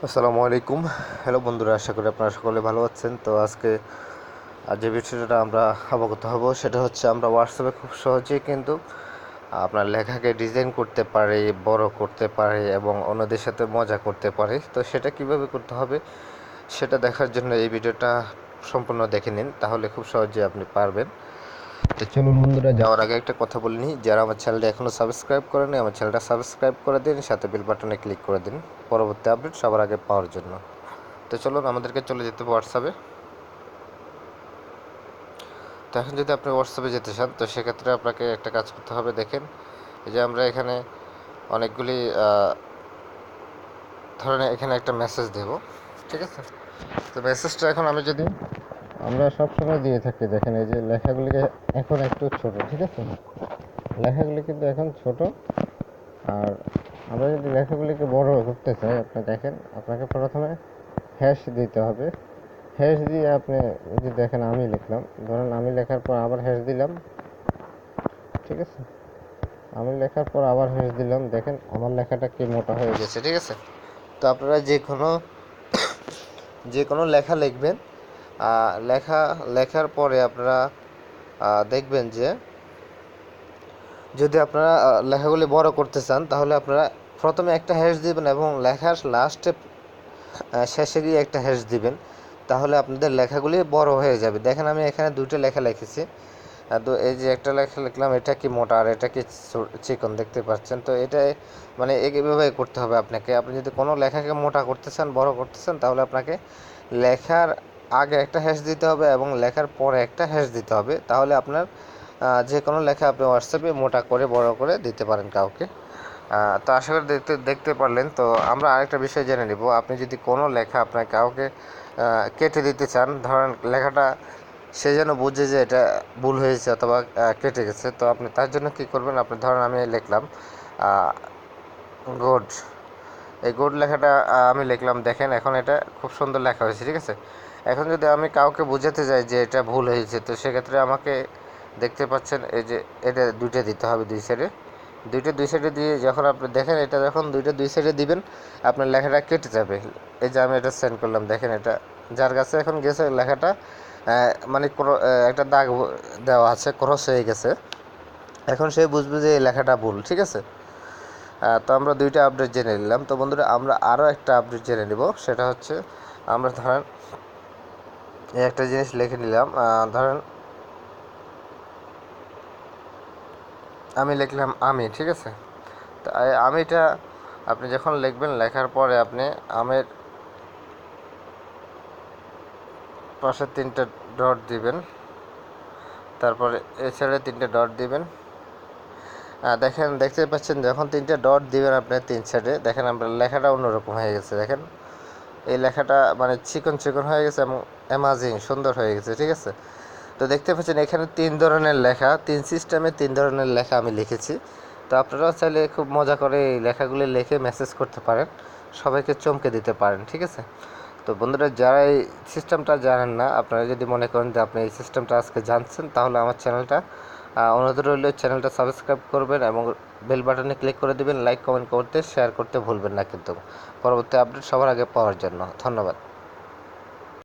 আসসালামু আলাইকুম। হ্যালো বন্ধুরা, আশা করি আপনারা সকলে ভালো আছেন। তো আজকে যে বিষয়টা আমরা অবগত হব সেটা হচ্ছে আমরা হোয়াটসঅ্যাপে খুব সহজেই কিন্তু আপনার লেখাকে ডিজাইন করতে পারি, বড় করতে পারি এবং অন্যদের সাথে মজা করতে পারি। তো সেটা কিভাবে করতে হবে সেটা দেখার জন্য এই ভিডিওটা সম্পূর্ণ দেখে নিন, তাহলে খুব সহজেই আপনি পারবেন। তো চলুন বন্ধুরা, যাওয়ার আগে একটা কথা বলে নিই, যারা আমার চ্যানেলটা এখনও সাবস্ক্রাইব করেনি আমার চ্যানেলটা সাবস্ক্রাইব করে দিন, সাথে বেল বাটনে ক্লিক করে দিন পরবর্তী আপডেট সবার আগে পাওয়ার জন্য। তো চলুন আমাদেরকে চলে যেতে হবে হোয়াটসঅ্যাপে। তো এখন যদি আপনি হোয়াটসঅ্যাপে যেতে চান তো সেক্ষেত্রে আপনাকে একটা কাজ করতে হবে। দেখেন, এই যে আমরা এখানে অনেকগুলি ধরনের এখানে একটা মেসেজ দেব, ঠিক আছে? তো মেসেজটা এখন আমি যদি আমরা সব সময় দিয়ে থাকি, দেখেন এই যে লেখাগুলিকে এখন একটু ছোট, ঠিক আছে? লেখাগুলি কিন্তু এখন ছোট। আর আমরা যদি লেখাগুলিকে বড় করতে চাই, আপনি দেখেন আপনাকে প্রথমে হ্যাশ দিতে হবে। হ্যাশ দিয়ে আপনি যদি দেখেন আমি লিখলাম, ধরেন আমি লেখার পর আবার হ্যাশ দিলাম, ঠিক আছে? আমি লেখার পর আবার হ্যাশ দিলাম, দেখেন আমার লেখাটা কি মোটা হয়ে গেছে, ঠিক আছে? তো আপনারা যে কোনো লেখা লিখবেন, লেখার পরে আপনারা দেখবেন যে যদি আপনারা লেখাগুলি বড় করতে চান তাহলে আপনারা প্রথমে একটা হ্যাশ দিবেন এবং লেখার লাস্টে শেষে গিয়ে একটা হ্যাশ দিবেন, তাহলে আপনাদের লেখাগুলি বড় হয়ে যাবে। দেখেন আমি এখানে দুটো লেখা লিখেছি, তো এই যে একটা লেখা লিখলাম, এটা কি মোটা আর এটা কি চিকন, দেখতে পাচ্ছেন? তো এটা মানে এইভাবে করতে হবে আপনাকে। আপনি যদি কোনো লেখাকে মোটা করতে চান, বড় করতে চান, তাহলে আপনাকে লেখার আগে একটা হ্যাশ দিতে হবে এবং লেখার পরে একটা হ্যাশ দিতে হবে, তাহলে আপনার যে কোনো লেখা আপনি হোয়াটসঅ্যাপে মোটা করে বড় করে দিতে পারেন কাউকে। তো আশা করি দেখতে পারলেন। তো আমরা আরেকটা বিষয় জেনে নিব, আপনি যদি কোনো লেখা আপনার কাউকে কেটে দিতে চান, ধরেন লেখাটা সে যেন বুঝে যে এটা ভুল হয়েছে অথবা কেটে গেছে, তো আপনি তার জন্য কী করবেন, আপনি ধরেন আমি লিখলাম গুড, এই গুড লেখাটা আমি লিখলাম, দেখেন এখন এটা খুব সুন্দর লেখা হয়েছে, ঠিক আছে? এখন যদি আমি কাউকে বোঝাতে যাই যে এটা ভুল হয়েছে, তো সেক্ষেত্রে আমাকে দেখতে পাচ্ছেন এই যে এটা দুইটা দিতে হবে, দুই সাইডে দিয়ে যখন আপনি দেখেন এটা যখন দুই সাইডে দিবেন আপনার লেখাটা কেটে যাবে। এই যে আমি এটা সেন্ড করলাম, দেখেন এটা যার কাছে এখন গেছে লেখাটা মানে একটা দাগ দেওয়া আছে, ক্রস হয়ে গেছে, এখন সে বুঝবে যে এই লেখাটা ভুল, ঠিক আছে? তো আমরা দুইটা আপডেট জেনে নিলাম। তো বন্ধুরা, আমরা আরও একটা আপডেট জেনে নিব, সেটা হচ্ছে আমরা ধরেন এই একটা জিনিস লিখে নিলাম, ধরেন আমি লিখলাম আমি, ঠিক আছে? তো আমিটা আপনি যখন লিখবেন, লেখার পরে আপনি আমের পাশে তিনটে ডট দিবেন, তারপরে এ সাইডে তিনটে ডট দিবেন। দেখেন, দেখতে পাচ্ছেন যখন তিনটে ডট দিবেন আপনি তিন সাইডে, দেখেন আপনার লেখাটা অন্যরকম হয়ে গেছে। দেখেন এই লেখাটা মানে চিকন চিকন হয়ে গেছে এবং অ্যামাজিং সুন্দর হয়ে গেছে, ঠিক আছে? তো দেখতে পাচ্ছেন এখানে তিন ধরনের লেখা, তিন সিস্টেমে তিন ধরনের লেখা আমি লিখেছি। তো আপনারাও চাইলে খুব মজা করে এই লেখাগুলি লিখে মেসেজ করতে পারেন, সবাইকে চমকে দিতে পারেন, ঠিক আছে? তো বন্ধুরা, যারা এই সিস্টেমটা জানেন না, আপনারা যদি মনে করেন যে আপনি এই সিস্টেমটা আজকে জানছেন, তাহলে আমার চ্যানেলটা অনুরোধ রইল, চ্যানেলটা সাবস্ক্রাইব করবেন এবং বেল বাটনে ক্লিক করে দেবেন। লাইক কমেন্ট করতে শেয়ার করতে ভুলবেন না কিন্তু, পরবর্তী আপডেট সবার আগে পাওয়ার জন্য। ধন্যবাদ।